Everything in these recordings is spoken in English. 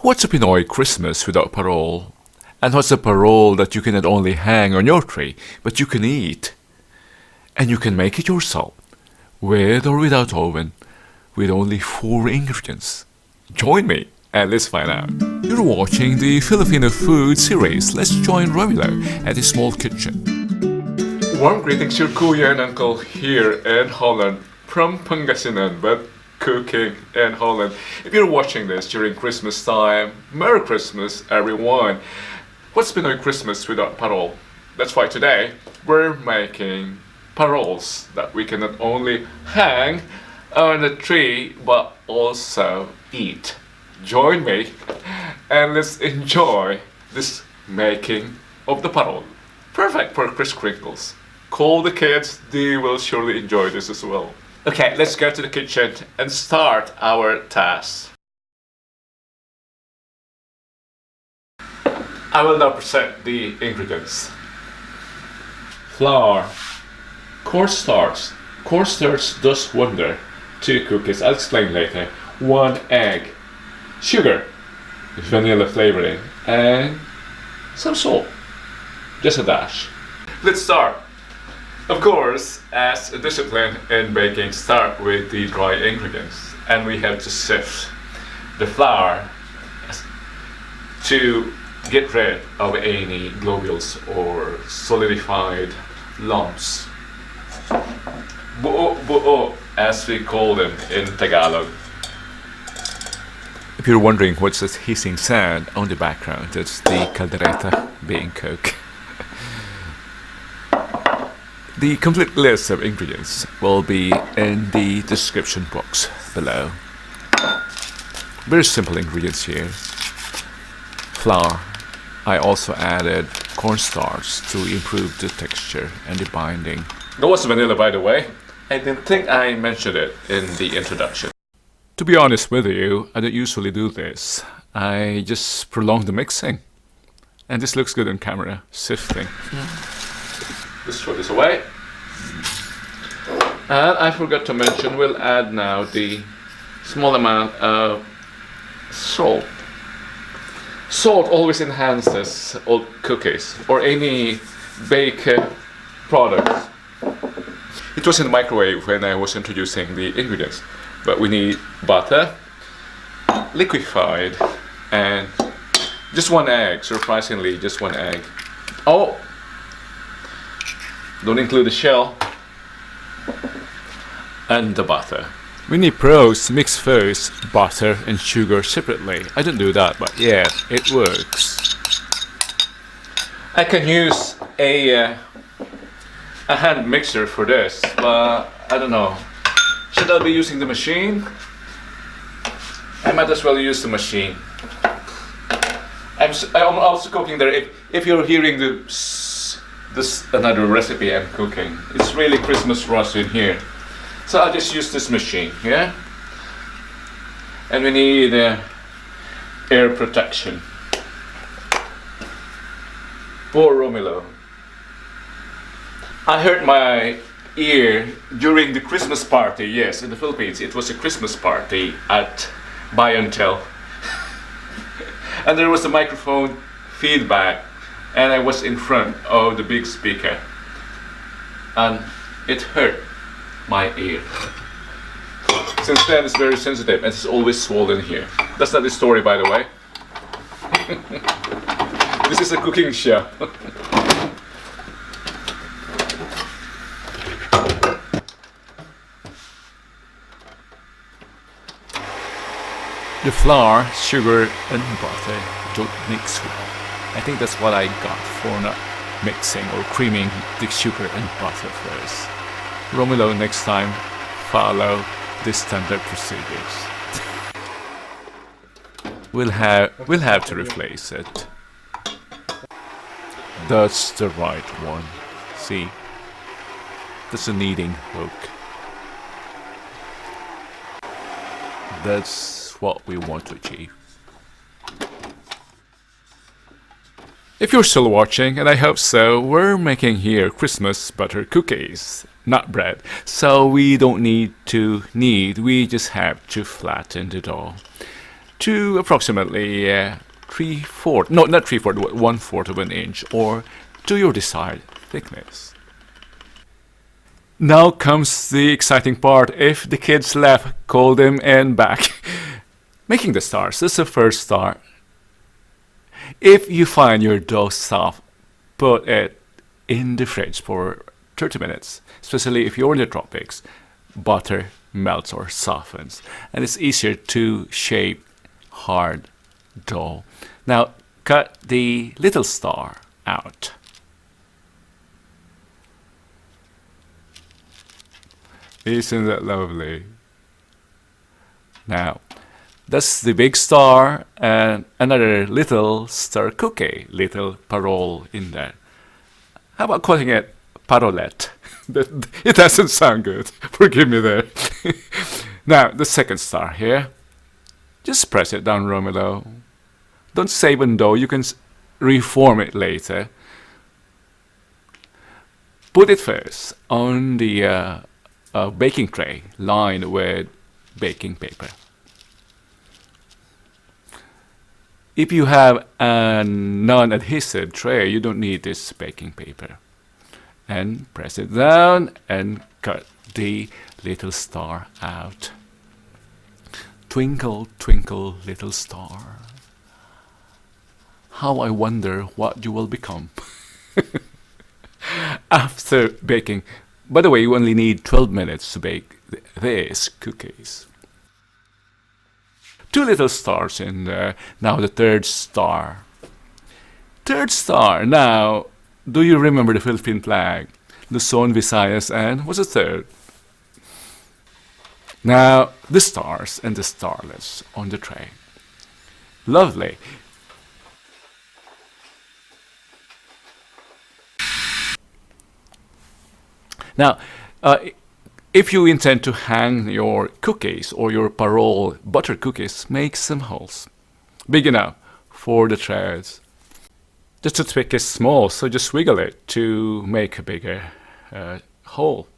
What's a Pinoy Christmas without parol? And what's a parol that you can not only hang on your tree, but you can eat? And you can make it yourself, with or without oven, with only 4 ingredients. Join me and let's find out. You're watching the Filipino food series. Let's join Romulo at his small kitchen. Warm greetings to your kuya and uncle here in Holland from Pangasinan, but cooking in Holland. If you're watching this during Christmas time, Merry Christmas everyone. What's Pinoy Christmas without parol? That's why today we're making parols that we can not only hang on a tree but also eat. Join me and let's enjoy this making of the parol. Perfect for Kris Crinkles. Call the kids, they will surely enjoy this as well. Okay, let's go to the kitchen and start our task. I will now present the ingredients. Flour, cornstarch. Cornstarch does wonder to cookies. I'll explain later. 1 egg, sugar, vanilla flavoring, and some salt. Just a dash. Let's start. Of course, as a discipline in baking, start with the dry ingredients, and we have to sift the flour to get rid of any globules or solidified lumps. Buo, as we call them in Tagalog. If you're wondering what's that hissing sound on the background, it's the caldereta being cooked. The complete list of ingredients will be in the description box below. Very simple ingredients here. Flour. I also added cornstarch to improve the texture and the binding. That was vanilla, by the way. I didn't think I mentioned it in the introduction. To be honest with you, I don't usually do this. I just prolong the mixing. And this looks good on camera, sifting. Let's throw this away. And I forgot to mention, we'll add now the small amount of salt. Salt always enhances all cookies or any baked products. It was in the microwave when I was introducing the ingredients, but we need butter, liquefied, and just 1 egg, surprisingly, just 1 egg. Oh! Don't include the shell. And the butter. Many pros mix first butter and sugar separately. I don't do that, but yeah, it works. I can use a hand mixer for this, but I don't know. Should I be using the machine? I might as well use the machine. I'm also cooking there. If you're hearing this another recipe I'm cooking. It's really Christmas rush in here. So I'll just use this machine, yeah? And we need air protection. Poor Romulo. I hurt my ear during the Christmas party. Yes, in the Philippines it was a Christmas party at Buy and Tell. And there was a microphone feedback. And I was in front of the big speaker and it hurt my ear. Since then it's very sensitive and it's always swollen here. That's not the story, by the way. This is a cooking show. The flour, sugar and butter don't mix well. I think that's what I got for not mixing or creaming the sugar and butter first. Romulo, next time, follow the standard procedures. We'll have to replace it. That's the right one. See? That's a kneading hook. That's what we want to achieve. If you're still watching, and I hope so, we're making here Christmas butter cookies, not bread. So we don't need to knead, we just have to flatten the dough. to approximately 3/4, no, not 3/4, 1/4 of an inch, or to your desired thickness. Now comes the exciting part. If the kids laugh, call them and back. Making the stars. This is the first star. If you find your dough soft, put it in the fridge for 30 minutes, especially if you're in the tropics. Butter melts or softens, and it's easier to shape hard dough. Now, cut the little star out. Isn't that lovely? Now, that's the big star and another little star cookie, little parol in there. How about calling it parolette? It doesn't sound good. Forgive me there. Now, the second star here. Just press it down, Romelo. Don't save on dough. You can reform it later. Put it first on the baking tray lined with baking paper. If you have a non-adhesive tray, you don't need this baking paper. And press it down and cut the little star out. Twinkle, twinkle, little star. How I wonder what you will become after baking. By the way, you only need 12 minutes to bake these cookies. 2 little stars in there. Now the third star. Third star. Now, do you remember the Philippine flag? Luzon, Visayas, and what's the third? Now, the stars and the starlets on the tray. Lovely. Now, if you intend to hang your cookies or your parol butter cookies, make some holes. Big enough for the threads. The toothpick is small, so just wiggle it to make a bigger hole.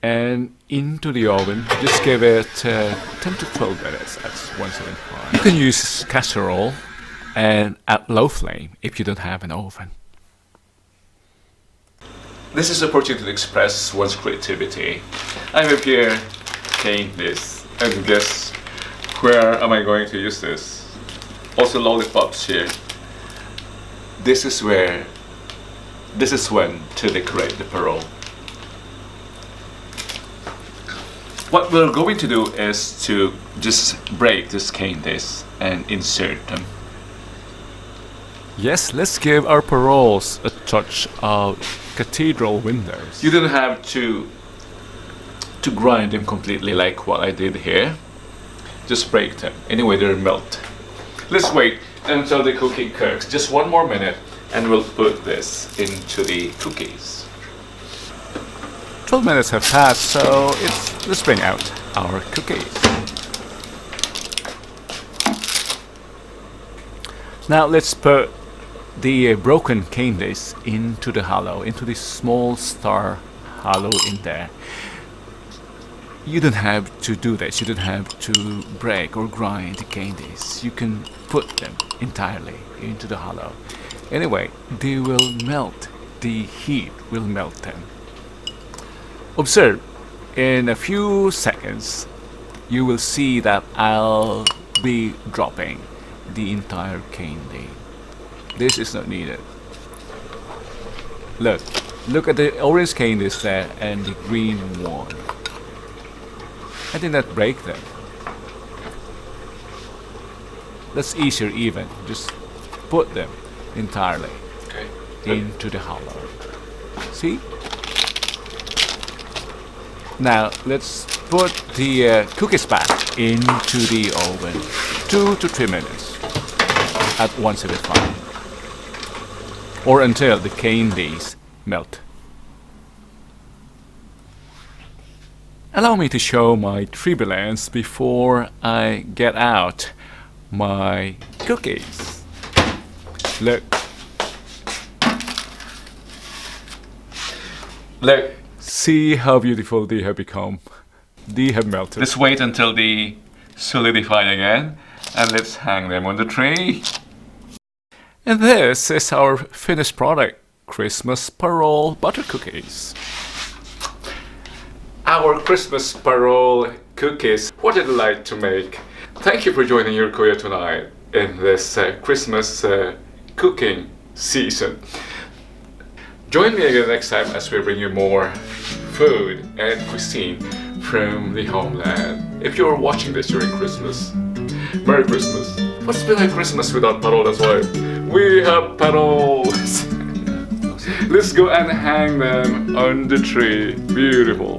And into the oven, just give it 10 to 12 minutes at 175. You can use casserole and at low flame if you don't have an oven. This is an opportunity to express one's creativity. I have here candies, and guess where am I going to use this? Also lollipops here. This is when to decorate the parol. What we're going to do is to just break these candies and insert them. Yes, let's give our paroles a touch of cathedral windows. You don't have to grind them completely like what I did here. Just break them. Anyway, they'll melt. Let's wait until the cookie cooks. Just 1 more minute and we'll put this into the cookies. 12 minutes have passed, so let's bring out our cookies. Now let's put the broken candies into the hollow, into the small star hollow in there. You don't have to do this. You don't have to break or grind the candies. You can put them entirely into the hollow. Anyway, they will melt. The heat will melt them. Observe, in a few seconds, you will see that I'll be dropping the entire candy. This is not needed. Look at the orange candies there and the green one. I did not break them. That's easier even. Just put them entirely into the hollow. See? Now let's put the cookies back into the oven. 2 to 3 minutes at 175. Or until the candies melt. Allow me to show my tribulance before I get out my cookies. Look. See how beautiful they have become. They have melted. Let's wait until they solidify again, and let's hang them on the tree. And this is our finished product, Christmas Parol butter cookies. Our Christmas Parol cookies, what a delight to make. Thank you for joining your Kuya tonight in this Christmas cooking season. Join me again next time as we bring you more food and cuisine from the homeland. If you're watching this during Christmas, Merry Christmas. What's been like Christmas without Parol? That's why we have Parols. Let's go and hang them on the tree. Beautiful.